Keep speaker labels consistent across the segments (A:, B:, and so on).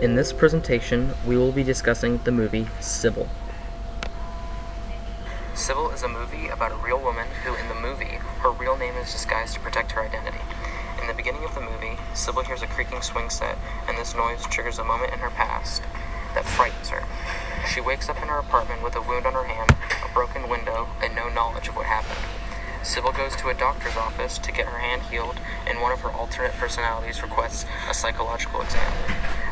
A: In this presentation, we will be discussing the movie Sybil. Sybil is a movie about a real woman who, in the movie, her real name is disguised to protect her identity. In the beginning of the movie, Sybil hears a creaking swing set, and this noise triggers a moment in her past that frightens her. She wakes up in her apartment with a wound on her hand, a broken window, and no knowledge of what happened. Sybil goes to a doctor's office to get her hand healed, and one of her alternate personalities requests a psychological exam.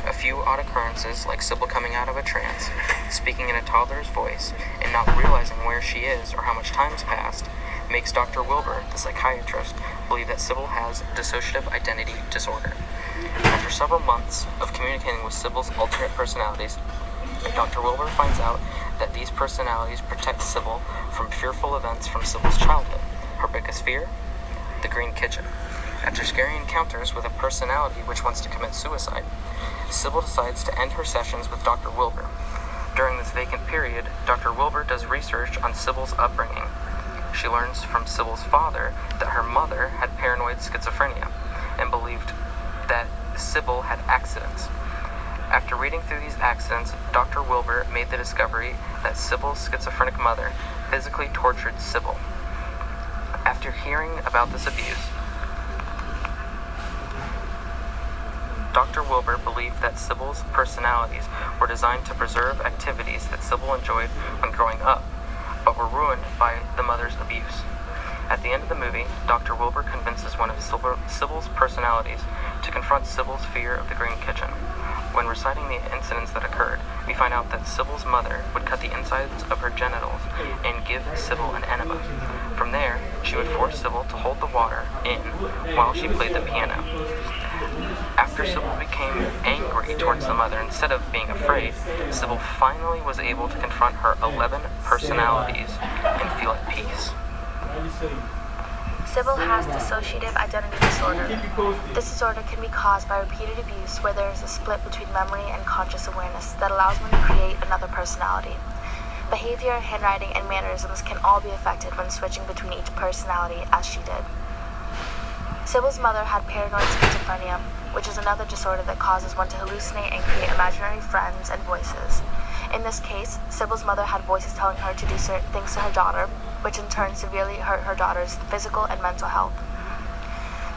A: A few odd occurrences, like Sybil coming out of a trance, speaking in a toddler's voice, and not realizing where she is or how much time has passed, makes Dr. Wilbur, the psychiatrist, believe that Sybil has dissociative identity disorder. After several months of communicating with Sybil's alternate personalities, Dr. Wilbur finds out that these personalities protect Sybil from fearful events from Sybil's childhood. Her biggest fear? The Green Kitchen. After scary encounters with a personality which wants to commit suicide, Sybil decides to end her sessions with Dr. Wilbur. During this vacant period, Dr. Wilbur does research on Sybil's upbringing. She learns from Sybil's father that her mother had paranoid schizophrenia and believed that Sybil had accidents. After reading through these accidents, Dr. Wilbur made the discovery that Sybil's schizophrenic mother physically tortured Sybil. After hearing about this abuse, Dr. Wilbur believed that Sybil's personalities were designed to preserve activities that Sybil enjoyed when growing up, but were ruined by the mother's abuse. At the end of the movie, Dr. Wilbur convinces one of Sybil's personalities to confront Sybil's fear of the Green Kitchen. When reciting the incidents that occurred, we find out that Sybil's mother would cut the insides of her genitals and give Sybil an enema. From there, she would force Sybil to hold the water in while she played the piano. After Sybil became angry towards the mother instead of being afraid, Sybil finally was able to confront her 11 personalities and feel at peace.
B: Sybil has dissociative identity disorder. This disorder can be caused by repeated abuse where there is a split between memory and conscious awareness that allows one to create another personality. Behavior, handwriting, and mannerisms can all be affected when switching between each personality, as she did. Sybil's mother had paranoid schizophrenia, which is another disorder that causes one to hallucinate and create imaginary friends and voices. In this case, Sybil's mother had voices telling her to do certain things to her daughter, which in turn severely hurt her daughter's physical and mental health.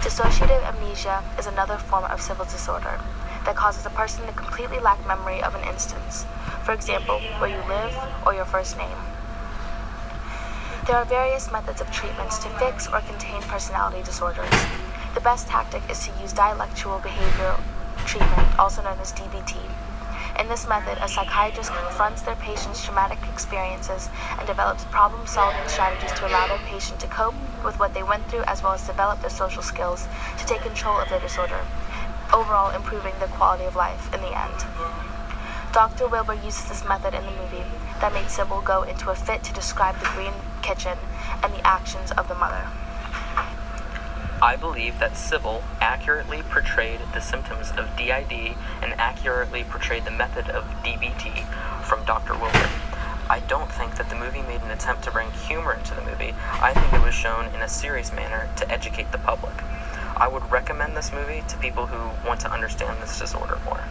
B: Dissociative amnesia is another form of Sybil's disorder that causes a person to completely lack memory of an instance, for example, where you live or your first name. There are various methods of treatments to fix or contain personality disorders. The best tactic is to use dialectual behavioral treatment, also known as DBT. In this method, a psychiatrist confronts their patient's traumatic experiences and develops problem-solving strategies to allow their patient to cope with what they went through as well as develop their social skills to take control of their disorder, overall improving their quality of life in the end. Dr. Wilbur uses this method in the movie that made Sybil go into a fit to describe the Green Kitchen and the actions of the mother.
A: I believe that Sybil accurately portrayed the symptoms of DID and accurately portrayed the method of DBT from Dr. Wilbur. I don't think that the movie made an attempt to bring humor into the movie. I think it was shown in a serious manner to educate the public. I would recommend this movie to people who want to understand this disorder more.